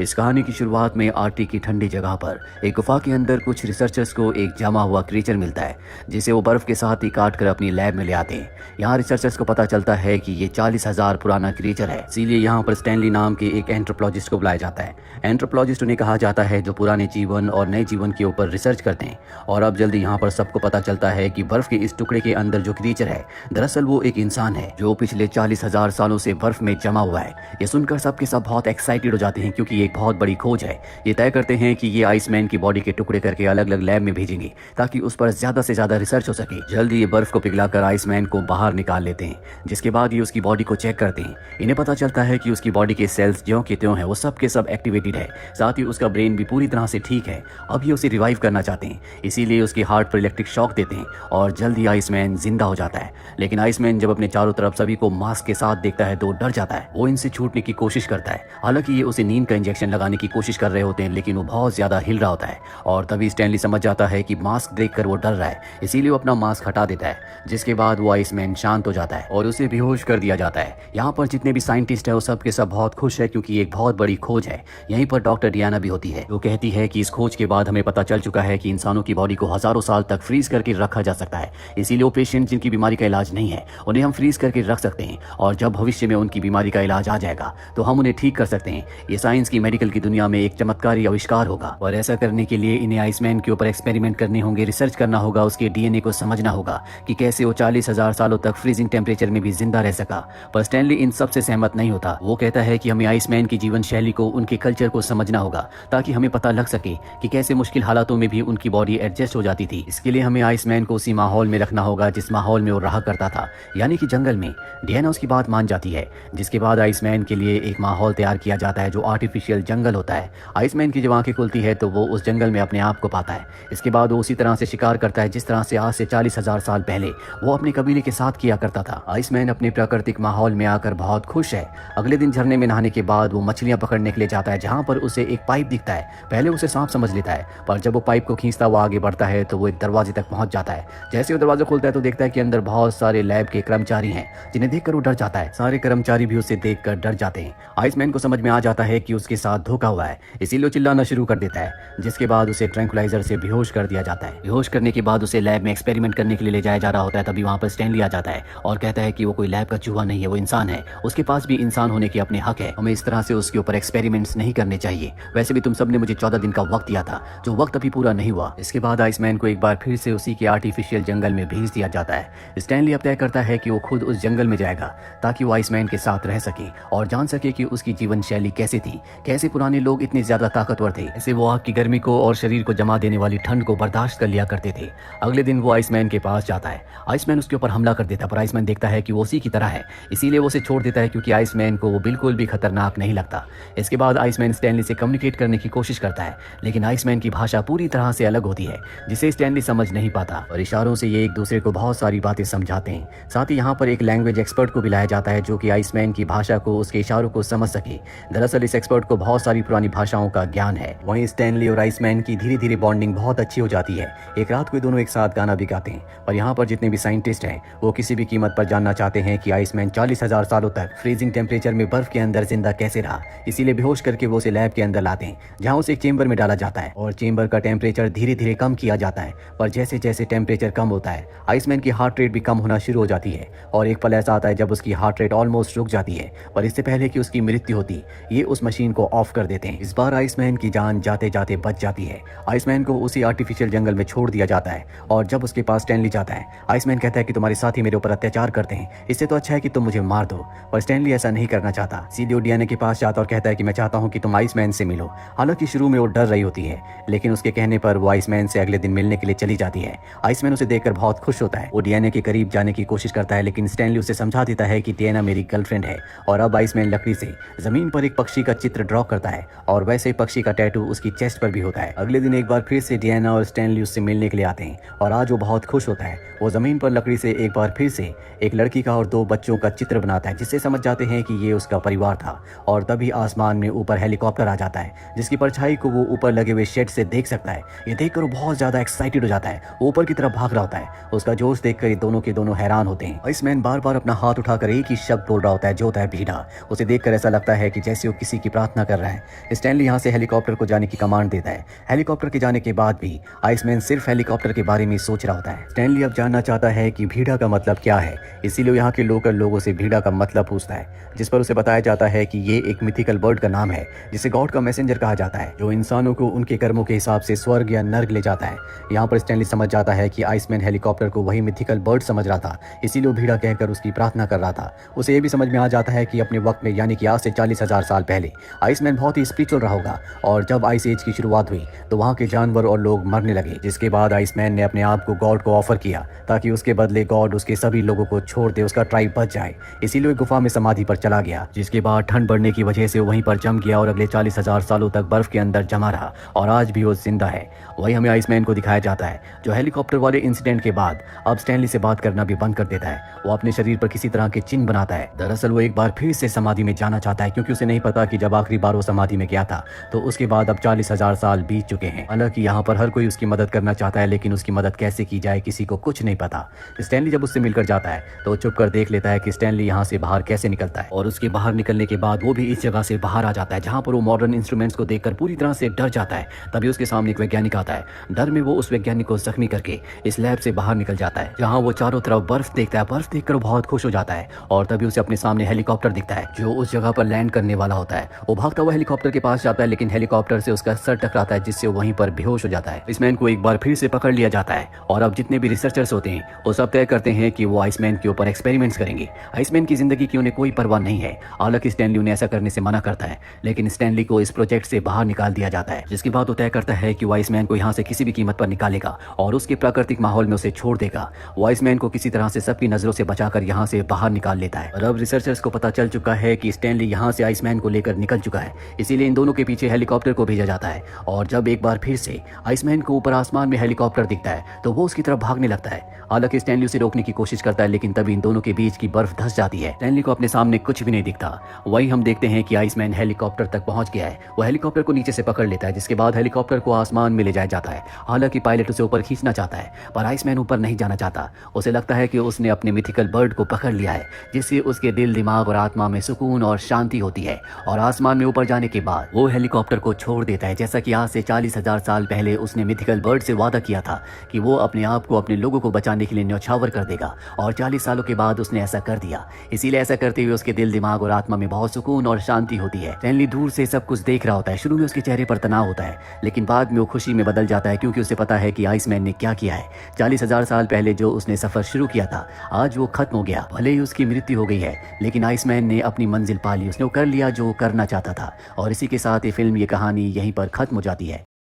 इस कहानी की शुरुआत में आर्कटिक की ठंडी जगह पर एक गुफा के अंदर कुछ रिसर्चर्स को एक जमा हुआ क्रीचर मिलता है, जिसे वो बर्फ के साथ ही काट कर अपनी लैब में ले आते हैं। यहाँ रिसर्चर्स को पता चलता है कि ये 40,000 पुराना क्रीचर है, इसीलिए यहाँ पर स्टैनली नाम के एक एंथ्रोपोलॉजिस्ट को बुलाया जाता है। एंथ्रोपोलॉजिस्ट उन्हें कहा जाता है जो पुराने जीवन और नए जीवन के ऊपर रिसर्च करते हैं। और अब जल्दी यहाँ पर सबको पता चलता है कि बर्फ के इस टुकड़े के अंदर जो क्रीचर है, दरअसल वो एक इंसान है जो पिछले 40,000 सालों से बर्फ में जमा हुआ है। ये सुनकर सबके सब बहुत एक्साइटेड हो जाते हैं, क्योंकि ये एक बहुत बड़ी खोज है। ये तय करते हैं कि ये आइसमैन की बॉडी के टुकड़े करके अलग अलग लैब में भेजेंगे, ताकि उस पर ज्यादा से ज्यादा रिसर्च हो सके। जल्दी ये बर्फ को पिघलाकर आइसमैन को बाहर निकाल लेते हैं, जिसके बाद ये उसकी बॉडी को चेक करते हैं। इन्हें पता चलता है कि उसकी बॉडी के सेल्स ज्यों के त्यों है, वो सब के सब एक्टिवेटेड है। साथ ही उसका ब्रेन भी पूरी तरह से ठीक है। अब ये उसे रिवाइव करना चाहते हैं, इसीलिए उसके हार्ट पर इलेक्ट्रिक शॉक देते हैं और जल्दी आइसमैन जिंदा हो जाता है। लेकिन आइसमैन जब अपने चारों तरफ सभी को मास्क के साथ देखता है तो डर जाता है। वो इनसे छूटने की कोशिश करता है। हालांकि ये उसे नींद का इंजेक्शन लगाने की कोशिश कर रहे होते हैं, लेकिन वो बहुत ज्यादा हिल रहा होता है। और तभी स्टैनली समझ जाता है कि मास्क देखकर वो डर रहा है, इसीलिए वो अपना मास्क हटा देता है। जिसके बाद वो आइसमैन शांत हो जाता है और उसे बेहोश कर दिया जाता है। यहाँ पर जितने भी साइंटिस्ट है वो सब के सब बहुत खुश है, क्योंकि एक बहुत बड़ी खोज है। यहीं पर डॉक्टर डियाना भी होती है, जो कहती है कि इस खोज के बाद हमें पता चल चुका है कि इंसानों की बॉडी को हजारों साल तक फ्रीज करके रखा जा सकता है। इसीलिए वो पेशेंट जिनकी बीमारी का इलाज नहीं है, उन्हें हम फ्रीज करके रख सकते हैं, और जब भविष्य में उनकी बीमारी का इलाज आ जाएगा तो हम उन्हें ठीक कर सकते हैं। ये साइंस की मेडिकल की दुनिया में एक चमत्कारी आविष्कार होगा। और ऐसा करने के लिए इन्हें आइसमैन के ऊपर एक्सपेरिमेंट करने होंगे, रिसर्च करना होगा, उसके डीएनए को समझना होगा कि कैसे वो 40,000 सालों तक फ्रीजिंग टेम्परेचर में भी जिंदा रह सका। पर स्टैनली इन सब से सहमत नहीं होता। वो कहता है कि हमें आइसमैन की जीवन शैली को, उनके कल्चर को समझना होगा, ताकि हमें पता लग सके कि कैसे मुश्किल हालातों में भी उनकी बॉडी एडजस्ट हो जाती थी। इसके लिए हमें आइसमैन को उसी माहौल में रखना होगा जिस माहौल में वो रहा करता था, यानी कि जंगल में। डियाना उसकी बात मान जाती है, जिसके बाद आइसमैन के लिए एक माहौल तैयार किया जाता है जो आर्टिफिशियल जंगल होता है। आइसमैन की जब आंखें खुलती है तो वो उस जंगल में अपने आप को पाता है। इसके बाद वो उसी तरह से शिकार करता है जिस तरह से आज से 40,000 साल पहले वो अपने कबीले के साथ किया करता था। आइसमैन अपने प्राकृतिक माहौल में आकर बहुत खुश है। अगले दिन झरने में नहाने के बाद वो मछलियां पकड़ने के लिए जाता है, जहां पर उसे एक पाइप दिखता है। पहले उसे सांप समझ लेता है, पर जब वो पाइप को खींचता हुआ आगे बढ़ता है तो वो एक दरवाजे तक पहुंच जाता है। जैसे वो दरवाजा खोलता है तो देखता है कि अंदर बहुत सारे लैब के कर्मचारी हैं, जिन्हें देखकर वो डर जाता है। सारे कर्मचारी भी उसे देखकर डर जाते हैं। आइसमैन को समझ में आ जाता है कि उसके साथ धोखा हुआ है, इसीलिए वो चिल्लाना शुरू कर देता है, जिसके बाद उसे ट्रैंकुलाइजर से बेहोश कर दिया जाता है। बेहोश करने के बाद उसे लैब में एक्सपेरिमेंट करने के लिए ले जाया जा रहा होता है। तभी वहां पर स्टैनली आ जाता है और कहता है कि वो कोई लैब का चूहा नहीं है, वो इंसान है। उसके पास भी इंसान होने के अपने हक है। हमें इस तरह से उसके ऊपर एक्सपेरिमेंट्स नहीं करने चाहिए। वैसे भी तुम सबने मुझे 14 दिन का वक्त दिया था, जो वक्त अभी पूरा नहीं हुआ। इसके बाद आइसमैन को एक बार फिर से उसी के आर्टिफिशियल जंगल में भेज दिया जाता है। स्टैनली अब तय करता है कि वो खुद उस जंगल में जाएगा, ताकि वो आइसमैन के साथ रह सके और जान सके कि उसकी जीवन शैली कैसे थी, कैसे पुराने लोग इतने ज्यादा ताकतवर थे, ऐसे वो आग की गर्मी को और शरीर को जमा देने वाली ठंड को बर्दाश्त कर लिया करते थे। अगले दिन वो आइसमैन के पास जाता है। आइसमैन उसके ऊपर हमला कर देता, पर आइसमैन देखता है कि वो उसी की तरह है, इसीलिए वो उसे छोड़ देता है, क्योंकि आइसमैन को वो बिल्कुल भी खतरनाक नहीं लगता। इसके बाद आइसमैन स्टैनली से कम्युनिकेट करने की कोशिश करता है, लेकिन आइसमैन की भाषा पूरी तरह से अलग होती है, जिसे स्टैनली समझ नहीं पाता। और इशारों से ये एक दूसरे को बहुत सारी बातें समझाते हैं। साथ ही यहाँ पर एक लैंग्वेज एक्सपर्ट को भी लाया जाता है, जो कि आइसमैन की भाषा को, उसके इशारों को समझ सके। दरअसल इस एक्सपर्ट को बहुत सारी पुरानी भाषाओं का ज्ञान है। वहीं स्टैनली और आइसमैन की धीरे धीरे बॉन्डिंग बहुत अच्छी हो जाती है। एक रात को दोनों एक साथ गाना भी गाते हैं। और यहाँ पर जितने भी साइंटिस्ट हैं वो किसी भी कीमत पर जानना चाहते हैं कि आइसमैन 40,000 सालों तक फ्रीजिंग टेम्परेचर में बर्फ के अंदर जिंदा कैसे रहा। इसीलिए बेहोश करके वो उसे लैब के अंदर लाते हैं, जहाँ उसे एक चेंबर में डाला जाता है और चेंबर का टेम्परेचर धीरे धीरे कम किया जाता है। पर जैसे जैसे टेम्परेचर कम होता है, आइसमैन की हार्ट रेट भी कम होना शुरू हो जाती है। और एक पल ऐसा आता है जब उसकी हार्ट रेट ऑलमोस्ट रुक जाती है। पर इससे पहले कि उसकी मृत्यु होती, ये उस मशीन को ऑफ कर देते हैं। इस बार आइसमैन की जान जाते जाते बच जाती है। आइसमैन को उसी आर्टिफिशियल जंगल में छोड़ दिया जाता है। और जब उसके पास स्टैनली जाता है, आइसमैन कहता है कि तुम्हारे साथी मेरे ऊपर अत्याचार करते हैं, इससे तो अच्छा है कि तुम मुझे मार दो। पर स्टैनली ऐसा नहीं करना चाहता। सीधे डियाना के पास जाता और कहता है कि मैं चाहता हूँ कि तुम आइसमैन से मिलो। हालांकि शुरू में वो डर रही होती है, लेकिन उसके कहने पर वो आइसमैन से अगले दिन मिलने के लिए चली जाती है। आइसमैन उसे देखकर बहुत खुश होता है। वो डियाना के करीब जाने की कोशिश करता है, लेकिन स्टैनली उसे समझा देता है कि डियाना मेरी गर्लफ्रेंड है। और अब आइसमैन लकड़ी से जमीन पर एक पक्षी का चित्र ड्रॉ करता है, और वैसे ही पक्षी का टैटू उसकी चेस्ट पर भी होता है। अगले दिन एक बार फिर से डियाना और स्टैनली उससे मिलने के लिए आते हैं, और आज वो बहुत खुश होता है। वो जमीन पर लकड़ी से एक बार फिर से एक लड़की का और 2 बच्चों का चित्र बनाता है, जिससे समझ जाते हैं कि ये उसका परिवार था। और तभी आसमान में ऊपर हेलीकॉप्टर आ जाता है, जिसकी परछाई को वो ऊपर लगे हुए शेड से देख सकता है। ये देखकर वो बहुत ज्यादा एक्साइटेड हो जाता है, ऊपर की तरफ भाग रहा होता है। उसका जोश देखकर ये दोनों के दोनों हैरान होते हैं। आइसमैन बार बार अपना हाथ उठाकर एक ही शब्द बोल रहा होता है, जो होता है भीड़ा। उसे देखकर ऐसा लगता है कि जैसे वो किसी की प्रार्थना कर कर रहा है। स्टैनली यहाँ से हेलीकॉप्टर को जाने की कमांड देता है। हेलीकॉप्टर के जाने के बाद भी आइसमैन सिर्फ हेलीकॉप्टर के बारे में सोच रहा होता है। स्टैनली अब जानना चाहता है कि भीड़ा का मतलब क्या है, इसीलिए यहाँ के लोकल लोगों से भीड़ा का मतलब पूछता है, जिस पर उसे बताया जाता है कि ये एक मिथिकल बर्ड का नाम है जिसे गॉड का मैसेंजर कहा जाता है, जो इंसानों को उनके कर्मों के हिसाब से स्वर्ग या नर्क ले जाता है। यहाँ पर स्टैनली समझ जाता है कि आइसमैन हेलीकॉप्टर को वही मिथिकल बर्ड समझ रहा था, इसीलिए वो भीड़ा कहकर उसकी प्रार्थना कर रहा था। उसे ये भी समझ में आ जाता है कि अपने वक्त में यानी कि आज से 40,000 साल पहले आइसमैन बहुत ही स्पिरिचुअल रहा होगा, और जब आइस एज की शुरुआत हुई तो वहाँ के जानवर और लोग मरने लगे, जिसके बाद आइसमैन ने अपने आप को गॉड को ऑफर किया ताकि उसके बदले गॉड उसके सभी लोगों को छोड़ दे, उसका ट्राइब बच जाए। इसीलिए गुफा में समाधि पर चला गया, जिसके बाद ठंड बढ़ने की वजह से वहीं पर जम गया और अगले 40,000 सालों तक बर्फ के अंदर जमा रहा, और आज भी वो जिंदा है। वही हमें आइसमैन को दिखाया जाता है, जो हेलीकॉप्टर वाले इंसिडेंट के बाद अब स्टैनली से बात करना भी बंद कर देता है। वो अपने शरीर पर किसी तरह के चिन्ह बनाता है। दरअसल वो एक बार फिर से समाधि में जाना चाहता है, क्योंकि उसे नहीं पता कि जब आखिरी बार वो समाधि में गया था तो उसके बाद अब 40,000 साल बीत चुके हैं। हालांकि यहाँ पर हर कोई उसकी मदद करना चाहता है, लेकिन उसकी मदद कैसे की जाए किसी को कुछ नहीं पता। स्टैनली जब उससे मिलकर जाता है तो वो चुप कर देख लेता है कि स्टैनली यहाँ से बाहर कैसे निकलता है, और उसके बाहर निकलने के बाद वो भी इस जगह से बाहर आ जाता है जहाँ पर वो मॉडर्न इंस्ट्रूमेंट्स को देखकर पूरी तरह से डर जाता है। तभी उसके सामने एक वैज्ञानिक आता है। डर में वो उस वैज्ञानिक को जख्मी करके इस लैब से बाहर निकल जाता है, जहाँ वो चारों तरफ बर्फ देखता है। बर्फ देखकर वो बहुत खुश हो जाता है, और तभी उसे अपने सामने हेलीकॉप्टर दिखता है जो उस जगह पर लैंड करने वाला होता है। वो भागता हुआ हेलीकॉप्टर के पास जाता है, लेकिन हेलीकॉप्टर से उसका सर टकराता है, जिससे वो वहीं पर बेहोश हो जाता है। आइसमैन को एक बार फिर से पकड़ लिया जाता है, और अब जितने भी रिसर्चर्स होते हैं वो सब तय करते हैं कि वो आइसमैन के ऊपर एक्सपेरिमेंट्स करेंगे। आइसमैन की जिंदगी की उन्हें कोई परवाह नहीं है। हालांकि स्टैनली उन्हें ऐसा करने से मना करता है, लेकिन स्टैनली को इस प्रोजेक्ट से बाहर निकाल दिया जाता है, जिसके बाद वो तय करता है कि वो आइसमैन को यहाँ से किसी भी कीमत पर निकालेगा और उसके प्राकृतिक माहौल में उसे छोड़ देगा। वो आइसमैन को किसी तरह से सबकी नजरों से बचाकर यहाँ से बाहर निकाल लेता है। और अब रिसर्चर्स को पता चल चुका है कि स्टैनली यहाँ से आइसमैन को लेकर निकल चुका है, इसीलिए इन दोनों के पीछे हेलीकॉप्टर को भेजा जाता है। और जब एक बार फिर से आइसमैन को ऊपर आसमान में हेलीकॉप्टर दिखता है तो वो उसकी तरफ भागने लगता है। हालांकि स्टैनली उसे रोकने की कोशिश करता है, लेकिन तभी इन दोनों के बीच की बर्फ धंस जाती है। स्टैनली को अपने सामने कुछ भी नहीं दिखता। वहीं हम देखते हैं कि आइसमैन हेलीकॉप्टर तक पहुंच गया है। वो हेलीकॉप्टर को नीचे से पकड़ लेता है, जिसके बाद हेलीकॉप्टर को आसमान में ले जाया जाता है। हालांकि पायलट उसे ऊपर खींचना चाहता है, पर आइसमैन ऊपर नहीं जाना चाहता। उसे लगता है कि उसने अपने मिथिकल बर्ड को पकड़ लिया है, जिससे उसके दिल, दिमाग और आत्मा में सुकून और शांति होती है। और आसमान में ऊपर जाने के बाद वो हेलीकॉप्टर को छोड़ देता है, जैसा कि आज से 40,000 साल पहले उसने मिथिकल बर्ड से वादा किया था कि वो अपने आप को, अपने लोगों को बचाने के लिए न्यौछावर कर देगा। और 40 सालों के बाद उसने ऐसा कर दिया। इसीलिए ऐसा करते हुए उसके दिल, दिमाग और आत्मा में बहुत सुकून और शांति होती है। स्टैनली दूर से सब कुछ देख रहा होता है। शुरू में उसके चेहरे पर तनाव होता है, लेकिन बाद में वो खुशी में बदल जाता है, क्योंकि उसे पता है कि आइसमैन ने क्या किया है। 40,000 साल पहले जो उसने सफर शुरू किया था, आज वो खत्म हो गया। भले ही उसकी मृत्यु हो गई है, लेकिन आइसमैन ने अपनी मंजिल पा ली। उसने वो कर लिया जो करना चाहता था। और इसी के साथ ये फिल्म, ये कहानी यहीं पर खत्म हो जाती है।